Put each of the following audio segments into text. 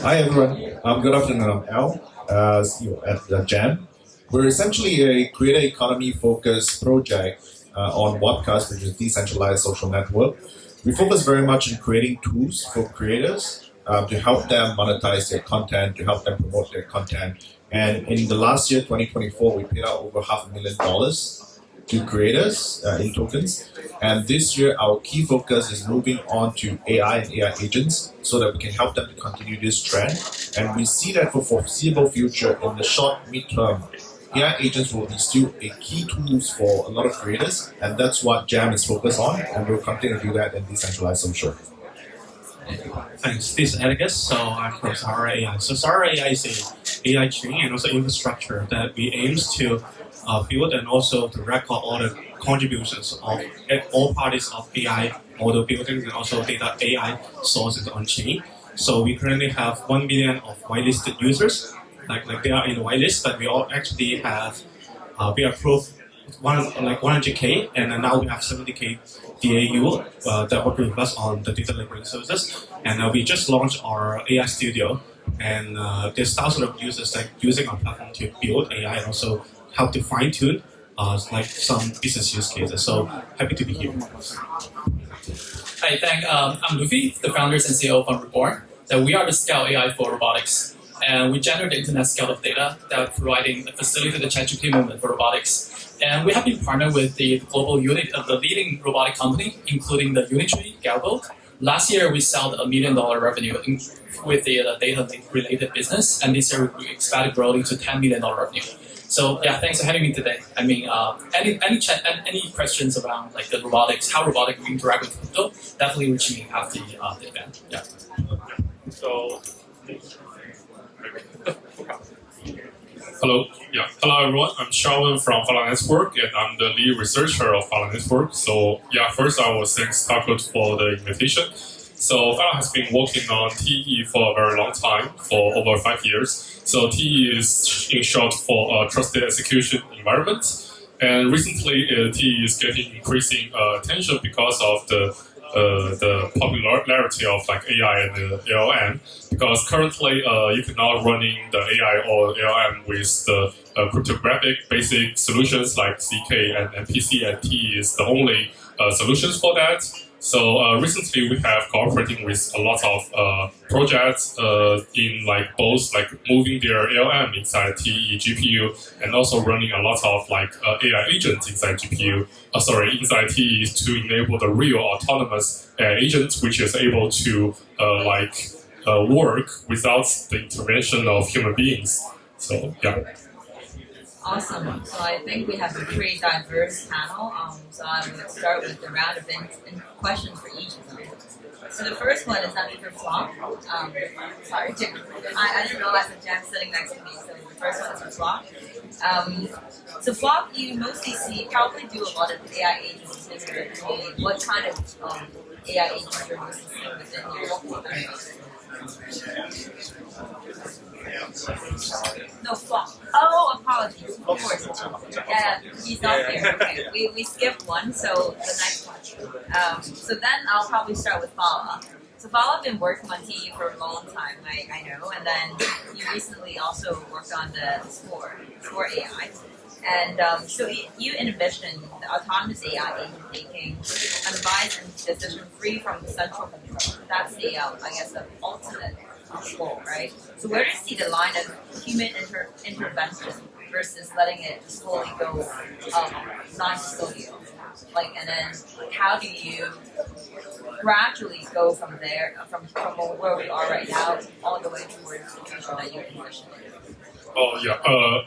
Hi everyone. Good afternoon. I'm Al, CEO at Jam. We're essentially a creator economy focused project on Webcast, which is decentralized social network. We focus very much on creating tools for creators to help them monetize their content, to help them promote their content. And in the last year, 2024, we paid out over $500,000 to creators in tokens. And this year, our key focus is moving on to AI and AI agents so that we can help them to continue this trend. And we see that for foreseeable future, in the short, mid-term, AI agents will be still a key tools for a lot of creators. And that's what Jam is focused on. And we'll continue to do that in decentralized social. Thanks. This is Eligos. So I'm from Sahara AI. So Sahara AI is a AI chain and also infrastructure that we aims to build and also to record all the contributions of all parties of AI model building and also data AI sources on chain. So we currently have 1 million of whitelisted users, like they are in the whitelist, but we all actually have we approved 100k, and now we have 70k DAU that work with us on the data labeling services. And we just launched our AI studio, and there's thousands of users like using our platform to build AI and also help to fine tune like some business use cases. So happy to be here. Hi, I'm Luffy, the founders and CEO of Reborn. So we are the scale AI for robotics, and we generate the internet scale of data that providing a facility the ChatGPT movement for robotics. And we have been partnered with the global unit of the leading robotic company, including the Unitree, Galvo. Last year, we sold $1 million revenue with the data-related business, and this year we expect growing to $10 million revenue. So yeah, thanks for having me today. I mean, any questions around like the robotics, how robotics interact with crypto? Definitely reach me after the event. Yeah. So, hello. Yeah. Hello everyone. I'm Shelven from Phala Network, and I'm the lead researcher of Phala Network. So yeah, first I will thank Starcode for the invitation. So Phala has been working on TE for a very long time, for over 5 years. So TE is in short for Trusted Execution Environment. And recently TE is getting increasing attention because of the popularity of like AI and the LLM. Because currently you can now running the AI or LLM with the cryptographic basic solutions like CK and MPC, and TE is the only solutions for that. So recently we have cooperating with a lot of projects in like both like moving their LLM inside TE GPU and also running a lot of like AI agents inside GPU. Inside TE to enable the real autonomous agent, which is able to work without the intervention of human beings. So yeah. Awesome. So I think we have a pretty diverse panel. So I would start with the round of questions for each of them. So the first one is actually for Flop. Sorry, I didn't realize that Jam's sitting next to me. So the first one is for Flop. So Flop, you mostly probably do a lot of AI agents in your community. What kind of AI agents you're mostly seeing within your community? No, Flop. Oh, apologies. Of course. Yeah, he's not there. Okay, we skipped one, so the next one. So then I'll probably start with Phala. So Phala has been working on TE for a long time, I know, and then you recently also worked on the Score AI. And so you envision the autonomous AI agent making unbiased and decision-free from central control. That's the, I guess, the ultimate goal, right? So where do you see the line of human intervention versus letting it slowly go non-custodial? And then how do you gradually go from there, from where we are right now, all the way towards the future that you envision? Oh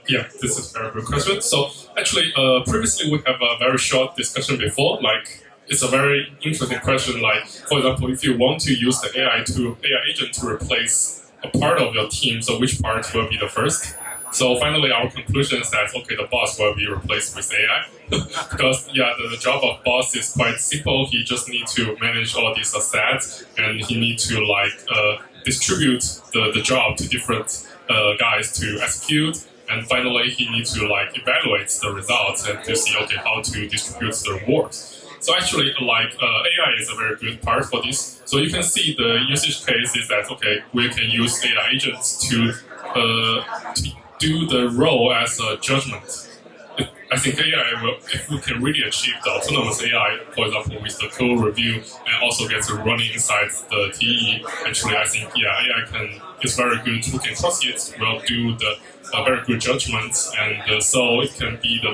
yeah, this is a very good question. So actually, previously we have a very short discussion before. Like, it's a very interesting question. Like, for example, if you want to use the AI agent to replace a part of your team, so which part will be the first? So finally, our conclusion is that okay, the boss will be replaced with AI because the job of boss is quite simple. He just needs to manage all these assets, and he needs to distribute the job to different guys to execute, and finally he needs to evaluate the results and to see how to distribute the rewards. So actually, AI is a very good part for this. So you can see the usage case is that okay, we can use AI agents to do the role as a judgment. I think AI will, if we can really achieve the autonomous AI, for example, with the code review and also get to running inside the TE, actually, I think, AI is very good. We can trust it, will do the very good judgments, and so it can be the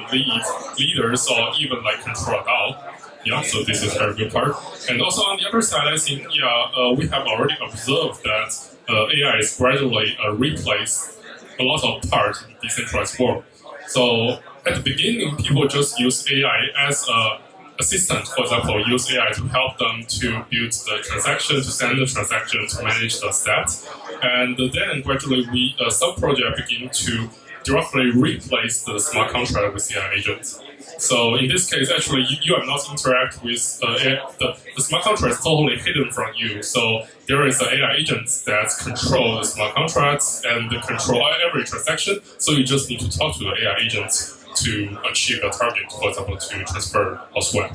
leaders or even like control it out. Yeah, so this is a very good part. And also on the other side, I think, we have already observed that AI is gradually replaced a lot of parts in decentralized world. So at the beginning, people just use AI as an assistant. For example, use AI to help them to build the transaction, to send the transaction, to manage the stats. And then gradually, some projects begin to directly replace the smart contract with AI agents. So in this case, actually, you are not interact with the smart contract is totally hidden from you. So there is an AI agent that control the smart contracts and control every transaction. So you just need to talk to the AI agent to achieve a target, for example, to transfer elsewhere.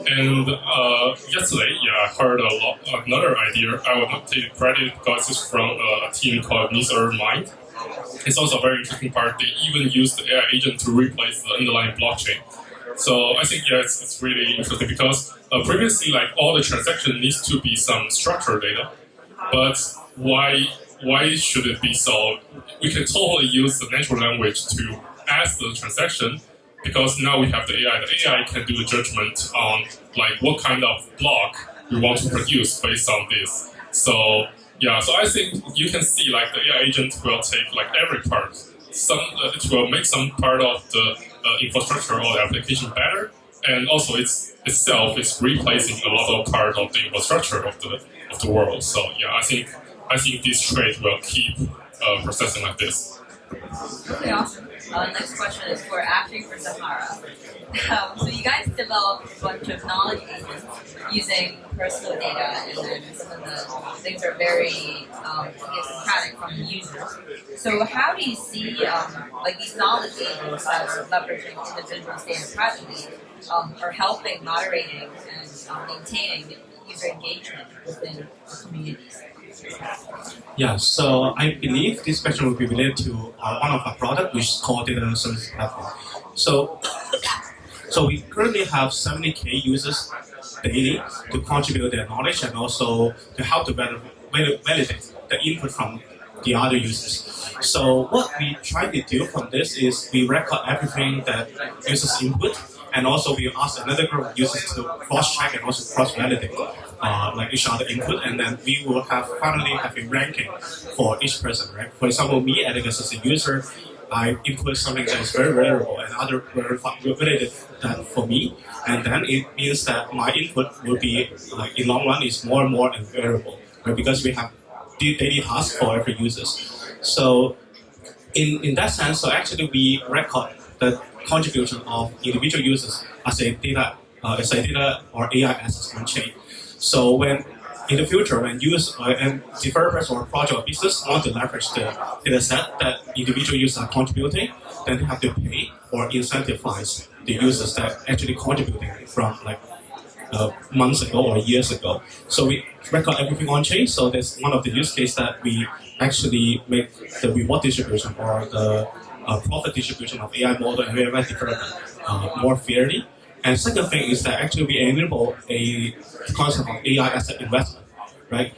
And yesterday, I heard another idea. I will not take credit because it's from a team called Mind. It's also a very interesting part. They even use the AI agent to replace the underlying blockchain. So I think it's really interesting because previously, like all the transaction needs to be some structured data, but why should it be so? We can totally use the natural language to ask the transaction because now we have the AI. The AI can do the judgment on like what kind of block we want to produce based on this. So so I think you can see like the AI agent will take like every part. It will make some part of the infrastructure or the application better, and also itself is replacing a lot of part of the infrastructure of the world. So I think this trade will keep processing like this. Okay, awesome. Next question is actually for Sahara. So you guys developed a bunch of knowledge agents using personal data, and then some of the things are very idiosyncratic from the users. So how do you see like these knowledge agents that are leveraging individual data privately are helping moderating and maintaining user engagement within the communities? Yeah, so I believe this question will be related to one of our products, which is called Data Service Platform. So we currently have 70,000 users daily to contribute their knowledge and also to help to validate the input from the other users. So what we try to do from this is we record everything that users input, and also we ask another group of users to cross-check and also cross-validate like each other input, and then we will finally have a ranking for each person, right? For example, me, Eligos, as a user, I input something that is very variable and other validated that for me, and then it means that my input will be like in long run is more and more variable, right? Because we have daily tasks for every user. So in that sense, so actually we record the contribution of individual users as a data or AI assets on chain. So when in the future, when users and developers or project or business want to leverage the data set that individual users are contributing, then they have to pay or incentivize the users that actually contributing from like months ago or years ago. So we record everything on chain. So that's one of the use cases that we actually make the reward distribution or the profit distribution of AI model and AI development more fairly. And second thing is that actually we enable a concept of AI asset investment, right?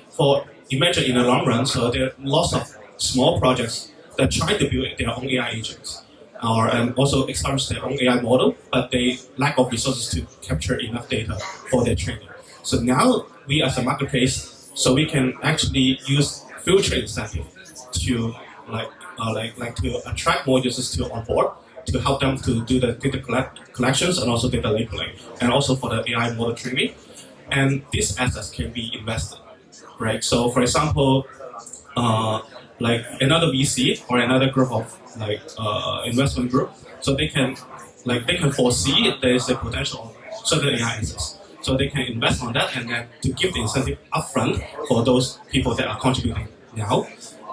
Imagine in the long run, so there are lots of small projects that try to build their own AI agents and also establish their own AI model, but they lack of resources to capture enough data for their training. So now we as a marketplace, so we can actually use future incentive to to attract more users to on board, to help them to do the data collections and also data labeling, and also for the AI model training. And these assets can be invested, right? So for example, like another VC or another group of investment group, so they can foresee there is a potential of certain AI assets. So they can invest on that and then to give the incentive upfront for those people that are contributing now.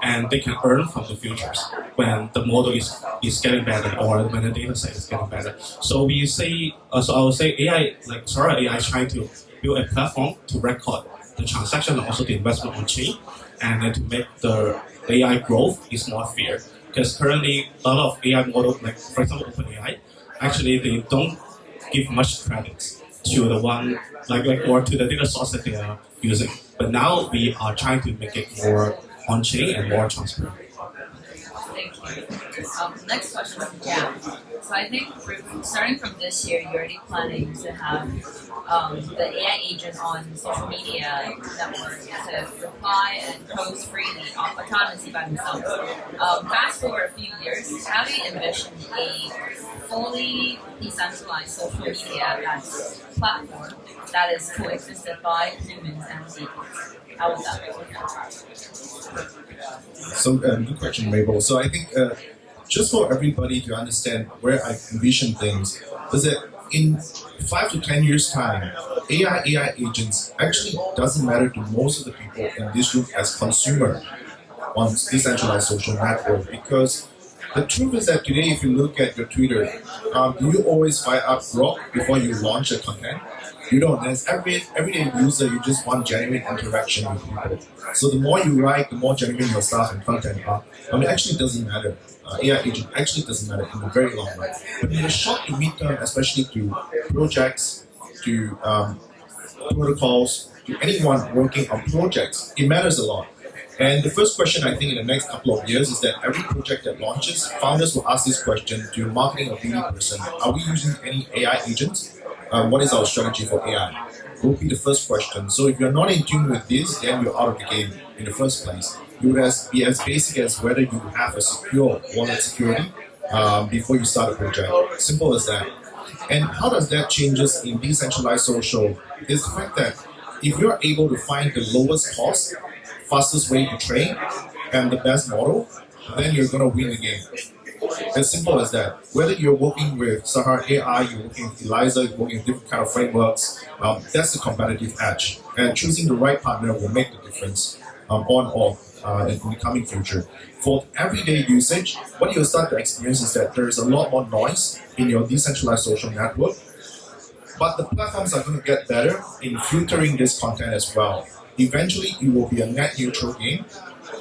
and they can earn from the futures when the model is getting better or when the data set is getting better. So we say, so I would say AI, like Sahara AI, is trying to build a platform to record the transaction and also the investment on chain, and then to make the AI growth is more fair. Because currently a lot of AI models, like for example OpenAI, actually they don't give much credit to the one or to the data source that they are using. But now we are trying to make it more on-chain and more transparent. Thank you. Next question from Jiang. So I think starting from this year, you're already planning to have the AI agent on social media networks to reply and post freely, autonomously by themselves. Fast forward a few years, how do you envision a fully decentralized social media platform that is coexisted by humans and agents? How would that work? So good question, Mable. So I think just for everybody to understand where I envision things is that in 5 to 10 years time, AI agents actually doesn't matter to most of the people in this room as consumer on decentralized social network, because the truth is that today if you look at your Twitter, do you always fire up Grok before you launch a content? You don't. As everyday user, you just want genuine interaction with people. So the more you write, the more genuine your stuff and content are. It actually doesn't matter. AI agent actually doesn't matter in the very long run. But in the short to mid-term, especially to projects, to protocols, to anyone working on projects, it matters a lot. And the first question I think in the next couple of years is that every project that launches, founders will ask this question to marketing or beauty person: are we using any AI agents? What is our strategy for AI? Will be the first question. So if you're not in tune with this, then you're out of the game in the first place. You would be as basic as whether you have a secure wallet security before you start a project. Simple as that. And how does that changes in decentralized social is the fact that if you're able to find the lowest cost, fastest way to train, and the best model, then you're going to win the game. As simple as that. Whether you're working with Sahara AI, you're working with Eligos, you're working with different kind of frameworks, that's the competitive edge. And choosing the right partner will make the difference on or off in the coming future. For everyday usage, what you'll start to experience is that there is a lot more noise in your decentralized social network, but the platforms are going to get better in filtering this content as well. Eventually, it will be a net neutral game.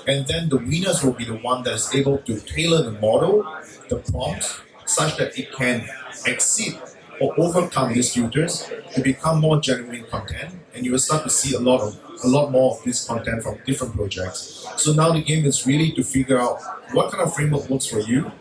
And then the winners will be the one that is able to tailor the model, the prompts, such that it can exceed or overcome these filters to become more genuine content. And you will start to see a lot more of this content from different projects. So now the game is really to figure out what kind of framework works for you,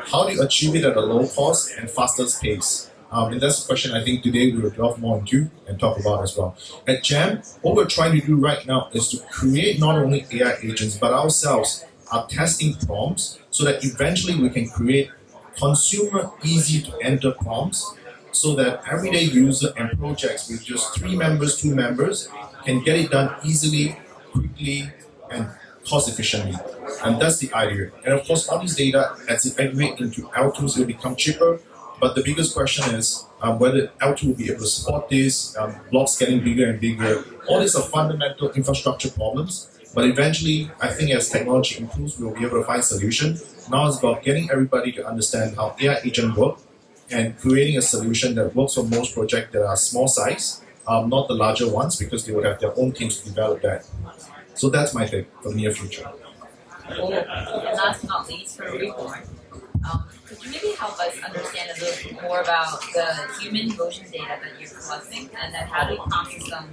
how do you achieve it at a low cost and fastest pace. And that's the question I think today we will delve more into and talk about as well. At Jam, what we're trying to do right now is to create not only AI agents, but ourselves are testing prompts so that eventually we can create consumer easy to enter prompts so that everyday user and projects with just 3 members, 2 members can get it done easily, quickly, and cost efficiently. And that's the idea. And of course, all this data, as it integrates into L2s, will become cheaper. But the biggest question is whether L2 will be able to support this, blocks getting bigger and bigger. All these are fundamental infrastructure problems. But eventually, I think as technology improves, we'll be able to find solution. Now it's about getting everybody to understand how AI agent work and creating a solution that works for most projects that are small size, not the larger ones, because they would have their own teams to develop that. So that's my take for the near future. Cool. And last but not least, for Reborn, could you maybe help us understand a little bit more about the human emotion data that you're collecting, and then how do you process them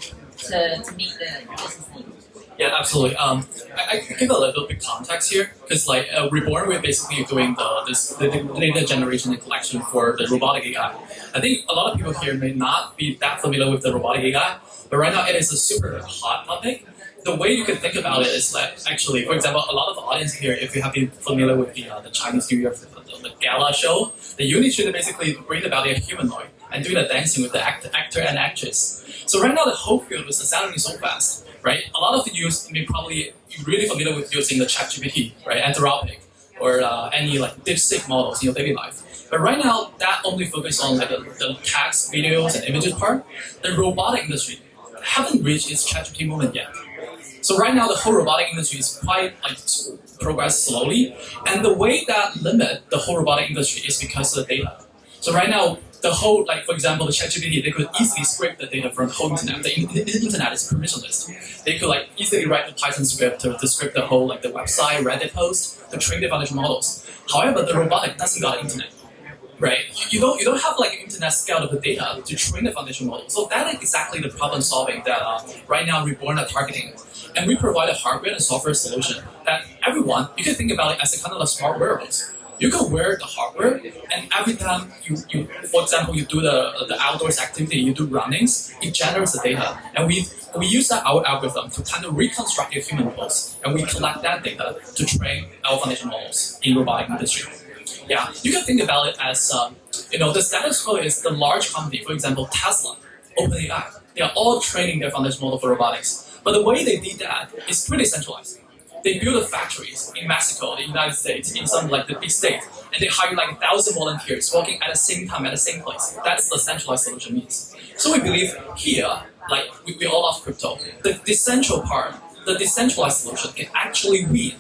to meet the business needs? Yeah, absolutely. I can give a little bit context here, because Reborn, we're basically doing the data generation and collection for the robotic AI. I think a lot of people here may not be that familiar with the robotic AI, but right now it is a super hot topic. The way you can think about it is that actually, for example, a lot of the audience here, if you have been familiar with the Chinese New Year, the gala show, the unit should basically bring about a humanoid and do the dancing with the actor and actress. So right now the whole field is accelerating so fast, right? A lot of you may probably really familiar with using the ChatGPT, right? Anthropic, or any DeepSeek models in your daily life. But right now, that only focuses on the text, videos, and images part. The robotic industry haven't reached its ChatGPT moment yet. So right now, the whole robotic industry is quite like progress slowly, and the way that limit the whole robotic industry is because of the data. So right now, the whole, like for example, the ChatGPT, they could easily scrape the data from the whole internet. The internet is permissionless. They could like easily write the Python script to script the whole like the website, Reddit post to train the foundation models. However, the robotic doesn't got internet, right? You don't have like internet scale of the data to train the foundation model. So that is exactly the problem solving that right now Reborn are targeting. And we provide a hardware and software solution that everyone, you can think about it as a kind of a smart wearables. You can wear the hardware, and every time you for example, you do the outdoors activity, you do runnings, it generates the data. And we use that our algorithm to kind of reconstruct your human pose, and we collect that data to train our foundation models in robotic industry. Yeah, you can think about it as, the status quo is the large company, for example, Tesla, OpenAI, they are all training their foundation model for robotics. But the way they did that is pretty centralized. They build factories in Mexico, the United States, in some like the big states, and they hire like 1,000 volunteers working at the same time at the same place. That's the centralized solution means. So we believe here, like we all love crypto, the decentralized solution can actually win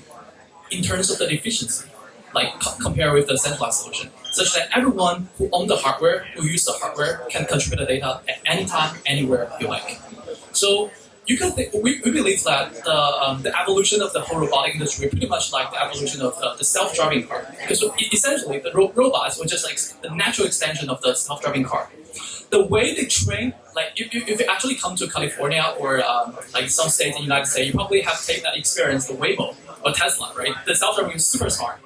in terms of the efficiency, like compared with the centralized solution, such that everyone who owns the hardware, who use the hardware, can contribute the data at any time, anywhere you like. So you can think, we believe that the evolution of the whole robotic industry pretty much like the evolution of the self-driving car, because essentially the robots were just like the natural extension of the self-driving car. The way they train, like if you actually come to California or like some states in the United States, you probably have taken that experience, the Waymo or Tesla, right? The self-driving is super smart.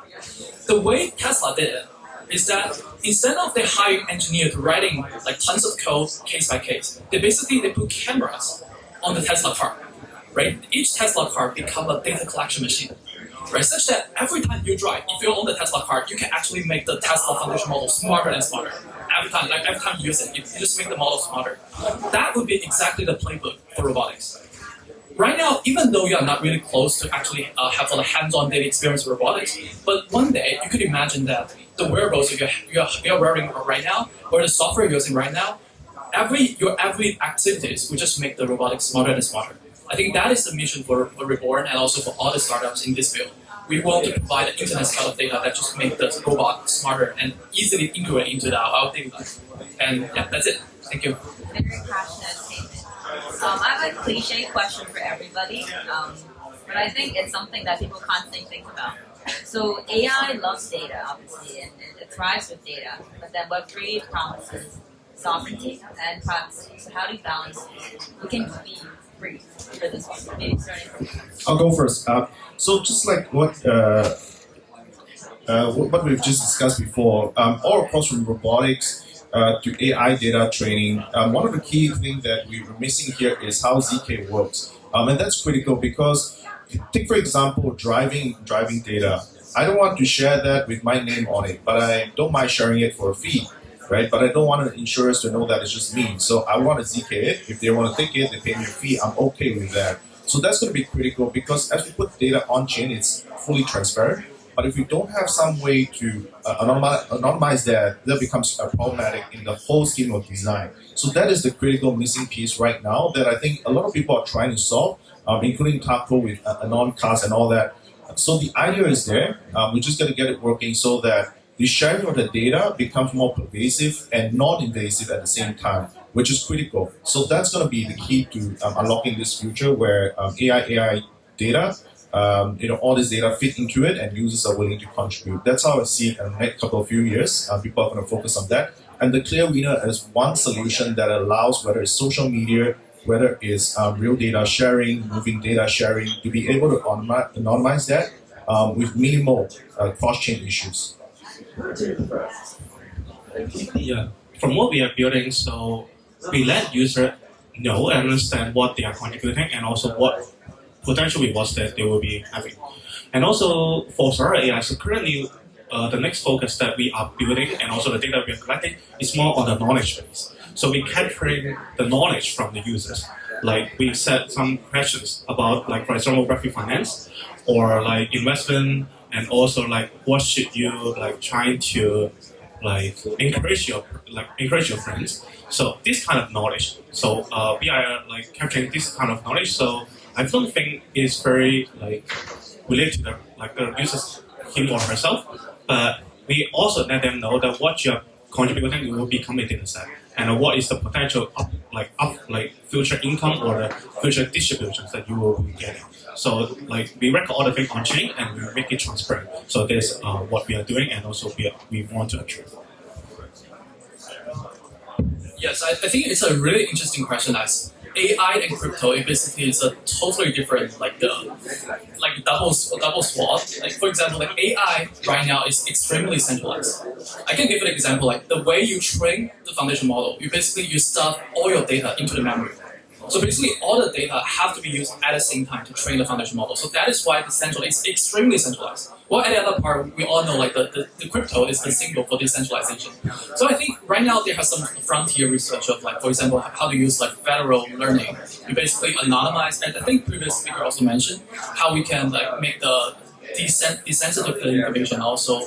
The way Tesla did it is that instead of they hire engineers writing like tons of code case by case, they put cameras on the Tesla car, right? Each Tesla car become a data collection machine, right? Such that every time you drive, if you own the Tesla car, you can actually make the Tesla foundation model smarter and smarter. Every time you use it, you just make the model smarter. That would be exactly the playbook for robotics. Right now, even though you are not really close to actually have a hands-on data experience with robotics, but one day you could imagine that the wearables you're wearing right now, or the software you're using right now, your every activities will just make the robotics smarter and smarter. I think that is the mission for Reborn and also for all the startups in this field. We want to provide an internet scale of data that just make the robot smarter and easily integrate into our daily life. And yeah, that's it. Thank you. Very passionate statement. I have a cliche question for everybody, but I think it's something that people constantly think about. So AI loves data, obviously, and it thrives with data. But then Web3 promises sovereignty and privacy. So how do you balance these? We can be brief for this one. Maybe starting from you. I'll go first. So just like what we've just discussed before, all across from robotics to AI data training, one of the key things that we're missing here is how ZK works. And that's critical because, take for example, driving data. I don't want to share that with my name on it, but I don't mind sharing it for a fee, right? But I don't want the insurers to know that it's just me. So I want to ZK it. If they want to take it, they pay me a fee. I'm okay with that. So that's going to be critical because as we put data on chain, it's fully transparent. But if we don't have some way to anonymize that becomes problematic in the whole scheme of design. So that is the critical missing piece right now that I think a lot of people are trying to solve, including Taco with Anoncast and all that. So the idea is there. We just got to get it working so that the sharing of the data becomes more pervasive and non-invasive at the same time, which is critical. So that's going to be the key to unlocking this future where AI data, all this data fit into it and users are willing to contribute. That's how I see it in the next couple of few years. People are going to focus on that. And the clear winner is one solution that allows, whether it's social media, whether it's real data sharing, moving data sharing, to be able to anonymize that with minimal cross-chain issues. Yeah, from what we are building, so we let users know and understand what they are contributing and also what potential rewards that they will be having. And also for Sahara AI, so currently the next focus that we are building and also the data we are collecting is more on the knowledge base. So we're capturing the knowledge from the users. Like we set some questions about, like for example, Web3 finance or like investment, and also like what should you like trying to like encourage your friends. So this kind of knowledge. So we are like capturing this kind of knowledge. So I don't think it's very like related to the user's him or herself, but we also let them know that what you're contributing will become a data set, and what is the potential future income or the future distributions that you will be getting. So like we record all the things on chain and we make it transparent. So that's what we are doing, and also we want to achieve. Yes, I think it's a really interesting question. As AI and crypto, it basically is a totally different double sword. Like for example, like AI right now is extremely centralized. I can give you an example. Like the way you train the foundation model, you stuff all your data into the memory. So basically, all the data have to be used at the same time to train the foundation model. So that is why the central is extremely centralized. Well, at the other part, we all know like the crypto is the symbol for decentralization. So I think right now there has some frontier research of like, for example, how to use like federal learning. You basically anonymize, and I think previous speaker also mentioned how we can like make the desensitive information also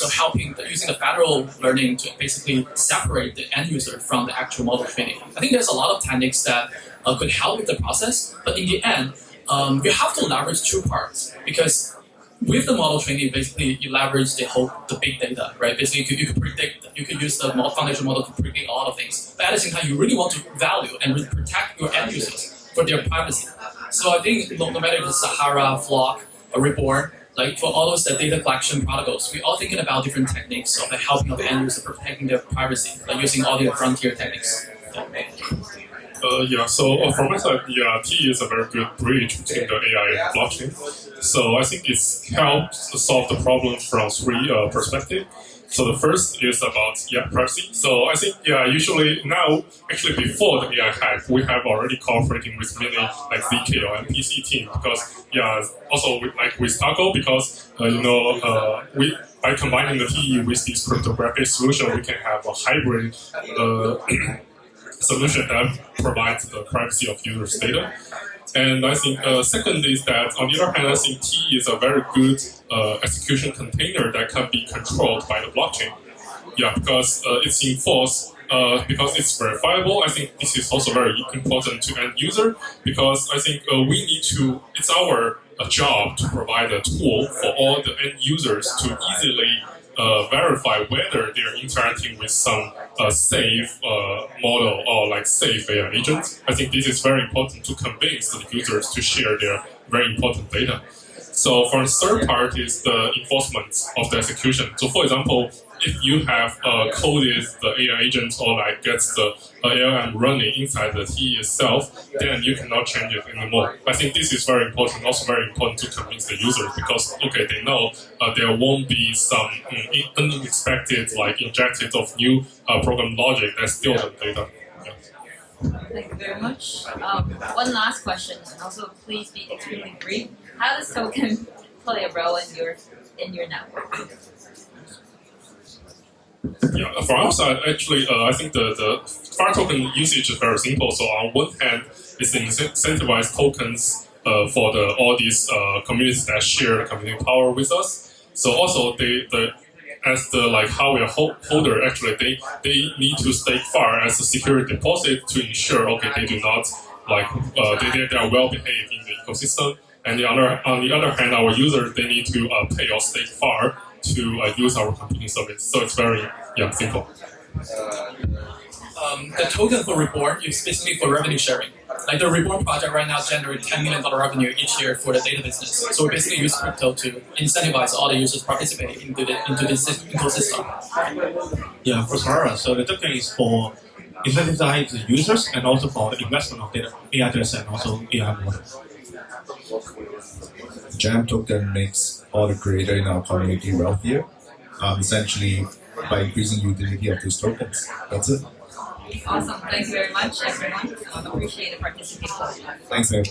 helping using the federal learning to basically separate the end user from the actual model training. I think there's a lot of techniques that could help with the process, but in the end, you have to leverage two parts, because with the model training, basically you leverage the big data, right? Basically, you could predict, you could use the foundation model to predict a lot of things, but at the same time, you really want to value and protect your end users for their privacy. So I think no matter if it's Sahara, Flock, or Reborn, like for all those data collection protocols, we all thinking about different techniques of helping the end user protecting their privacy, like using all the frontier techniques. So from my side, T is a very good bridge between the AI and blockchain. So I think it's helped solve the problem from three perspectives. So the first is about privacy. So I think usually now, actually before the AI hype, we have already cooperating with many like ZK or MPC team, because also with Taco, because we by combining the TE with this cryptographic solution, we can have a hybrid solution that provides the privacy of users' data. And I think second is that on the other hand, I think T is a very good execution container that can be controlled by the blockchain. Because it's enforced, because it's verifiable. I think this is also very important to end user, because I think it's our job to provide a tool for all the end users to easily verify whether they're interacting with some safe model or like safe AI agent. I think this is very important to convince the users to share their very important data. So for the third part is the enforcement of the execution. So for example, if you have coded the AI agent or like gets the LLM running inside the TE itself, then you cannot change it anymore. I think this is very important, also very important to convince the users, because they know there won't be some unexpected like injected of new program logic that steal the data. Thank you very much. One last question, and also please be extremely brief. How does token play a role in your network? From our side, actually, I think the FAR token usage is very simple. So on one hand, it's incentivized tokens for all these communities that share the computing power with us. So also as the hardware holder, actually they need to stake FAR as a security deposit to ensure they do not they are well behaved in the ecosystem. And on the other hand, our users, they need to pay or stake FAR to use our computing service. So it's very simple. The token for Reborn is basically for revenue sharing. Like the Reborn project right now generates $10 million revenue each year for the data business. So we basically use crypto to incentivize all the users participating into this ecosystem. Yeah, for Sahara, so the token is for incentivize the users and also for the investment of data, AI data and also AI models. Jam token makes all the creators in our community wealthier, essentially by increasing utility of these tokens. That's it. Awesome. Thank you very much, everyone. I appreciate the participation. Thanks, Ed.